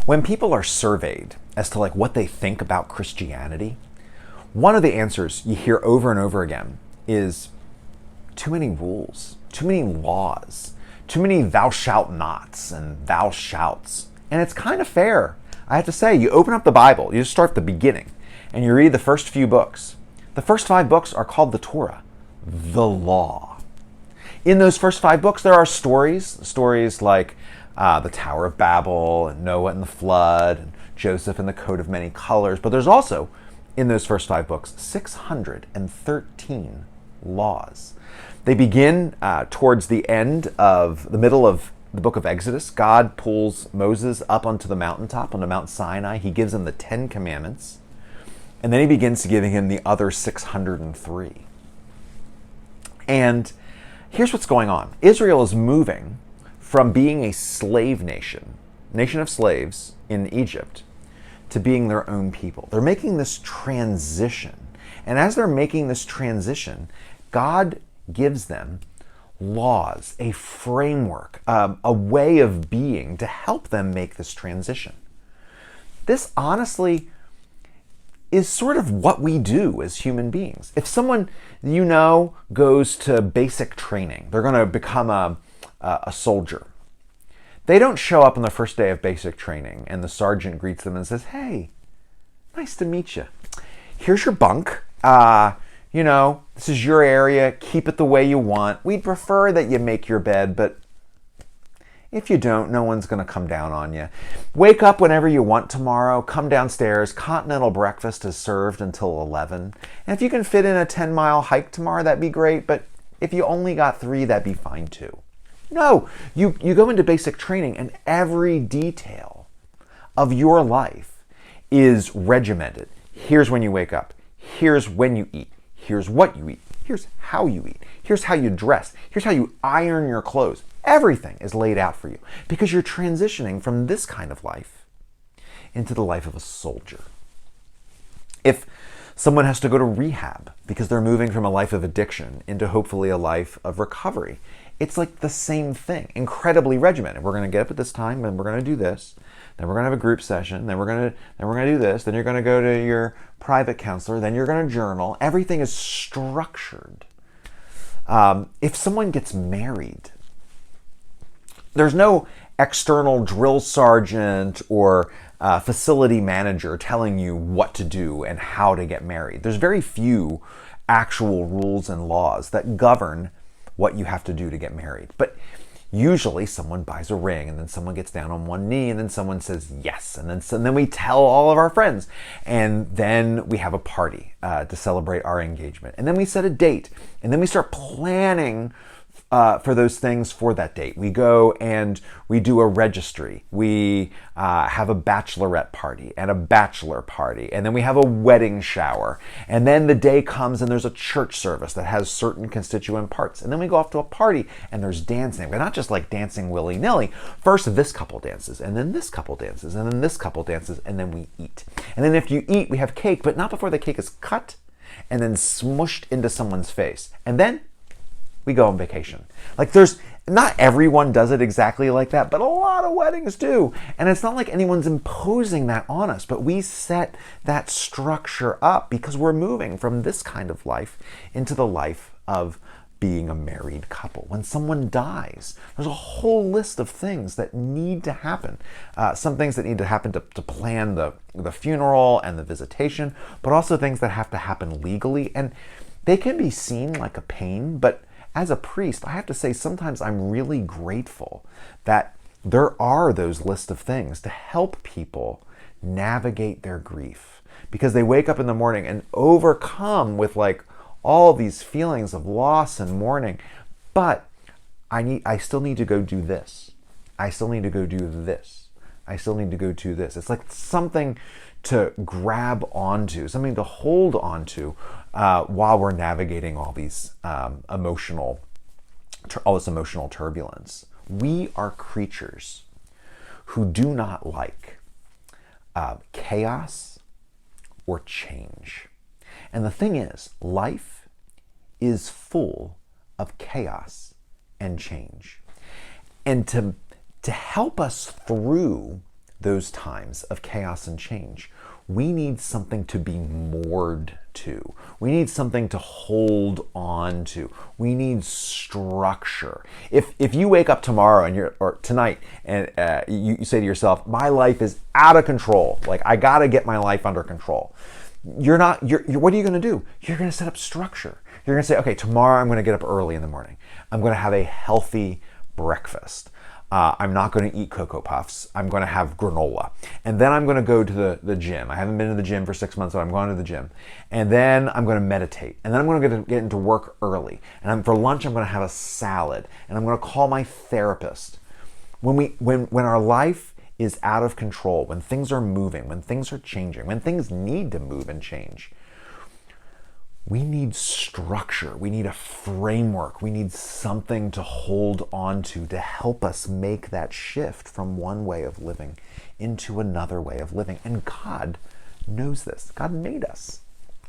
When people are surveyed as to like what they think about Christianity, one of the answers you hear over and over again is too many rules, too many laws, too many thou shalt nots and thou shalts. And it's kind of fair. I have to say, you open up the Bible, you just start at the beginning, and you read the first few books. The first 5 books are called the Torah, the law. In those first 5 books, there are stories like the Tower of Babel, and Noah and the flood, and Joseph and the coat of many colors. But there's also, in those first 5 books, 613 laws. They begin towards the middle of the book of Exodus. God pulls Moses up onto the mountaintop, onto Mount Sinai. He gives him the 10 commandments. And then he begins giving him the other 603. And here's what's going on. Israel is moving from being a slave nation of slaves in Egypt, to being their own people. They're making this transition. And as they're making this transition, God gives them laws, a framework, a way of being to help them make this transition. This honestly is sort of what we do as human beings. If someone goes to basic training, they're going to become a soldier. They don't show up on the first day of basic training and the sergeant greets them and says, "Hey, nice to meet you. Here's your bunk. This is your area. Keep it the way you want. We'd prefer that you make your bed, but if you don't, no one's going to come down on you. Wake up whenever you want tomorrow. Come downstairs. Continental breakfast is served until 11. And if you can fit in a 10-mile hike tomorrow, that'd be great. But if you only got 3, that'd be fine too." No, you go into basic training and every detail of your life is regimented. Here's when you wake up. Here's when you eat. Here's what you eat. Here's how you eat. Here's how you dress. Here's how you iron your clothes. Everything is laid out for you because you're transitioning from this kind of life into the life of a soldier. If someone has to go to rehab because they're moving from a life of addiction into hopefully a life of recovery, it's like the same thing, incredibly regimented. We're going to get up at this time and we're going to do this. Then we're going to have a group session. Then we're going to do this. Then you're going to go to your private counselor. Then you're going to journal. Everything is structured. If someone gets married, there's no external drill sergeant or facility manager telling you what to do and how to get married. There's very few actual rules and laws that govern what you have to do to get married. But usually someone buys a ring and then someone gets down on one knee and then someone says yes. And then we tell all of our friends. And then we have a party to celebrate our engagement. And then we set a date. And then we start planning for those things for that date. We go and we do a registry. We have a bachelorette party and a bachelor party. And then we have a wedding shower. And then the day comes and there's a church service that has certain constituent parts. And then we go off to a party and there's dancing. But not just like dancing willy-nilly. First this couple dances, and then this couple dances, and then this couple dances, and then we eat. And then if you eat, we have cake, but not before the cake is cut and then smushed into someone's face. And then we go on vacation. Not everyone does it exactly like that, but a lot of weddings do. And it's not like anyone's imposing that on us, but we set that structure up because we're moving from this kind of life into the life of being a married couple. When someone dies, there's a whole list of things that need to happen. Some things that need to happen to plan the funeral and the visitation, but also things that have to happen legally. And they can be seen like a pain, but as a priest, I have to say sometimes I'm really grateful that there are those list of things to help people navigate their grief, because they wake up in the morning and overcome with all these feelings of loss and mourning. But I still need to go do this. I still need to go do this. I still need to go do this. It's like something to grab onto, something to hold onto while we're navigating all this emotional turbulence. We are creatures who do not like chaos or change. And the thing is, life is full of chaos and change. And to help us through those times of chaos and change, we need something to be moored to. We need something to hold on to. We need structure. If you wake up tomorrow or tonight and you say to yourself, my life is out of control, like I gotta get my life under control. What are you gonna do? You're gonna set up structure. You're gonna say, okay, tomorrow I'm gonna get up early in the morning. I'm gonna have a healthy breakfast. I'm not going to eat Cocoa Puffs. I'm going to have granola. And then I'm going to go to the gym. I haven't been to the gym for 6 months, so I'm going to the gym. And then I'm going to meditate. And then I'm going to get into work early. And for lunch, I'm going to have a salad. And I'm going to call my therapist. When our life is out of control, when things are moving, when things are changing, when things need to move and change, we need structure. We need a framework. We need something to hold on to help us make that shift from one way of living into another way of living. And God knows this. God made us.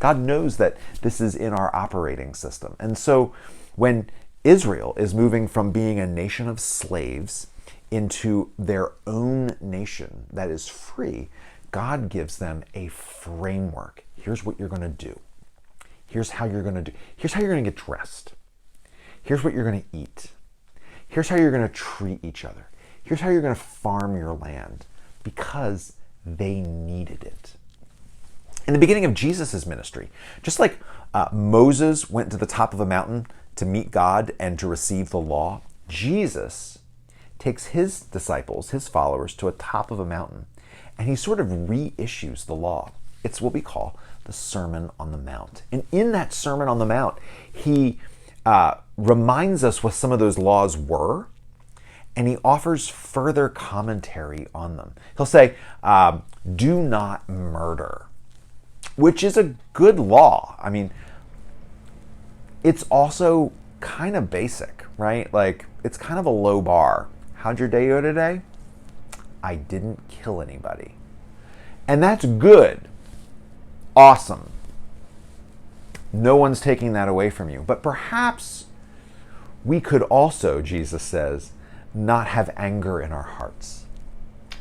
God knows that this is in our operating system. And so when Israel is moving from being a nation of slaves into their own nation that is free, God gives them a framework. Here's what you're going to do. Here's how you're going to do. Here's how you're going to get dressed. Here's what you're going to eat. Here's how you're going to treat each other. Here's how you're going to farm your land, because they needed it. In the beginning of Jesus' ministry, just like Moses went to the top of a mountain to meet God and to receive the law, Jesus takes his disciples, his followers, to a top of a mountain, and he sort of reissues the law. It's what we call the Sermon on the Mount. And in that Sermon on the Mount, he reminds us what some of those laws were, and he offers further commentary on them. He'll say, do not murder, which is a good law. I mean, it's also kind of basic, right? Like, it's kind of a low bar. How'd your day go today? I didn't kill anybody. And that's good. Awesome. No one's taking that away from you. But perhaps we could also, Jesus says, not have anger in our hearts.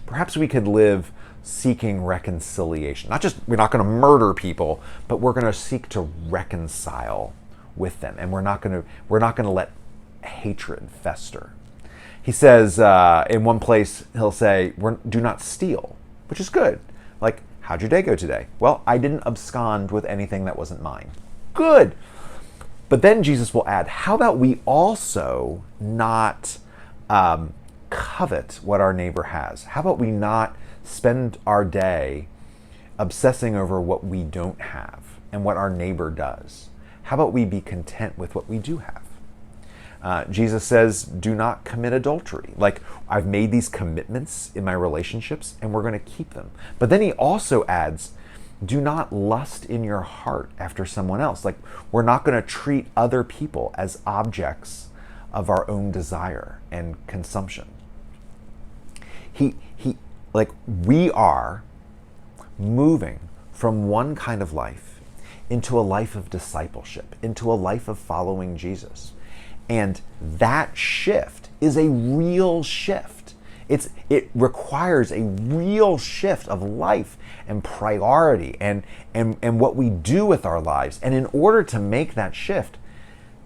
Perhaps we could live seeking reconciliation. Not just, we're not going to murder people, but we're going to seek to reconcile with them. And we're not going to let hatred fester. He says, in one place, he'll say, do not steal, which is good. Like, how'd your day go today? Well, I didn't abscond with anything that wasn't mine. Good. But then Jesus will add, how about we also not covet what our neighbor has? How about we not spend our day obsessing over what we don't have and what our neighbor does? How about we be content with what we do have? Jesus says, do not commit adultery. Like, I've made these commitments in my relationships and we're going to keep them. But then he also adds, do not lust in your heart after someone else. Like, we're not going to treat other people as objects of our own desire and consumption. We are moving from one kind of life into a life of discipleship, into a life of following Jesus. And that shift is a real shift. It requires a real shift of life and priority and what we do with our lives. And in order to make that shift,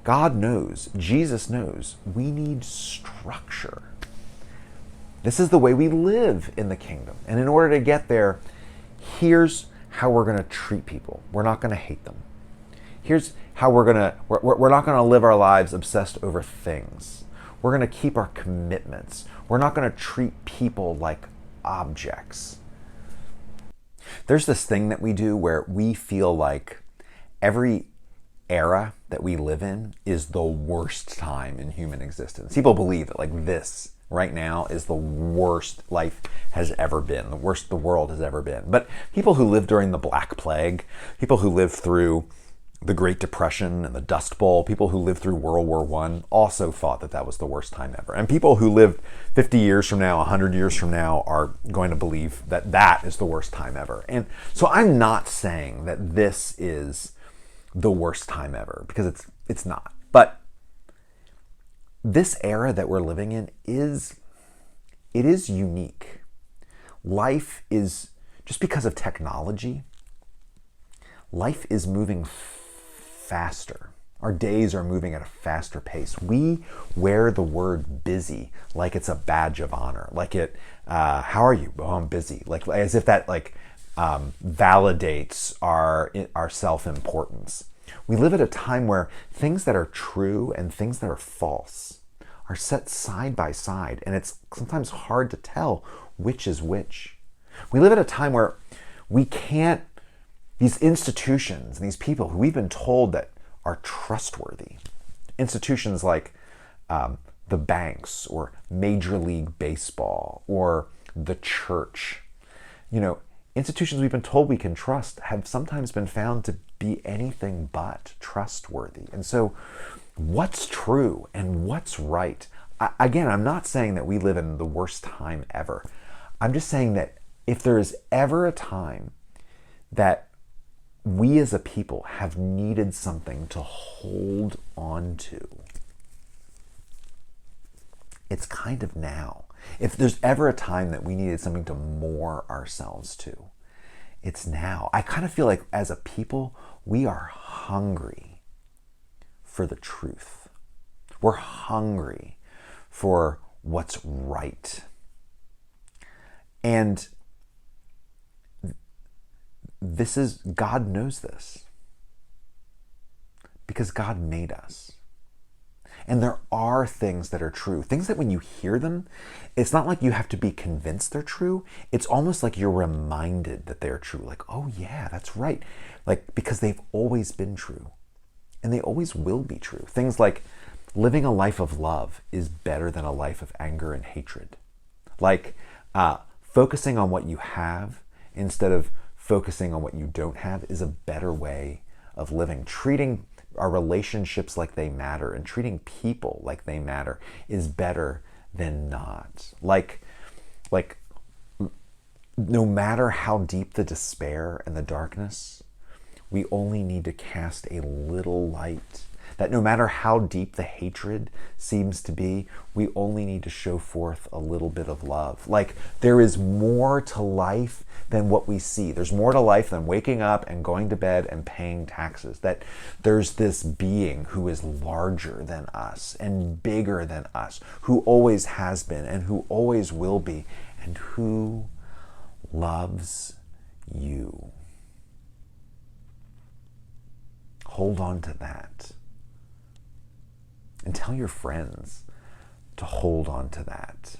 God knows, Jesus knows, we need structure. This is the way we live in the kingdom. And in order to get there, here's how we're going to treat people. We're not going to hate them. Here's how we're not going to live our lives obsessed over things. We're going to keep our commitments. We're not going to treat people like objects. There's this thing that we do where we feel like every era that we live in is the worst time in human existence. People believe that like this right now is the worst life has ever been, the worst the world has ever been. But people who lived during the Black Plague, people who lived through the Great Depression and the Dust Bowl, people who lived through World War I also thought that that was the worst time ever. And people who lived 50 years from now, 100 years from now are going to believe that that is the worst time ever. And so I'm not saying that this is the worst time ever, because it's not. But this era that we're living in is unique. life is, just because of technology, life is moving faster. Our days are moving at a faster pace. We wear the word busy like it's a badge of honor. Like how are you? Oh, I'm busy. Like as if that validates our self-importance. We live at a time where things that are true and things that are false are set side by side, and it's sometimes hard to tell which is which. We live at a time where these institutions and these people who we've been told that are trustworthy, institutions like the banks or Major League Baseball or the church, institutions we've been told we can trust have sometimes been found to be anything but trustworthy. And so what's true and what's right? Again, I'm not saying that we live in the worst time ever. I'm just saying that if there is ever a time that we as a people have needed something to hold on to, it's kind of now. If there's ever a time that we needed something to moor ourselves to, it's now. I kind of feel like as a people, we are hungry for the truth. We're hungry for what's right. And God knows this because God made us. And there are things that are true. Things that when you hear them, it's not like you have to be convinced they're true. It's almost like you're reminded that they're true. Like, oh yeah, that's right. Like, because they've always been true. And they always will be true. Things like living a life of love is better than a life of anger and hatred. Like focusing on what you have instead of focusing on what you don't have is a better way of living. Treating our relationships like they matter and treating people like they matter is better than not. Like no matter how deep the despair and the darkness, we only need to cast a little light. That no matter how deep the hatred seems to be, we only need to show forth a little bit of love. Like there is more to life than what we see. There's more to life than waking up and going to bed and paying taxes. That there's this being who is larger than us and bigger than us, who always has been and who always will be, and who loves you. Hold on to that. And tell your friends to hold on to that.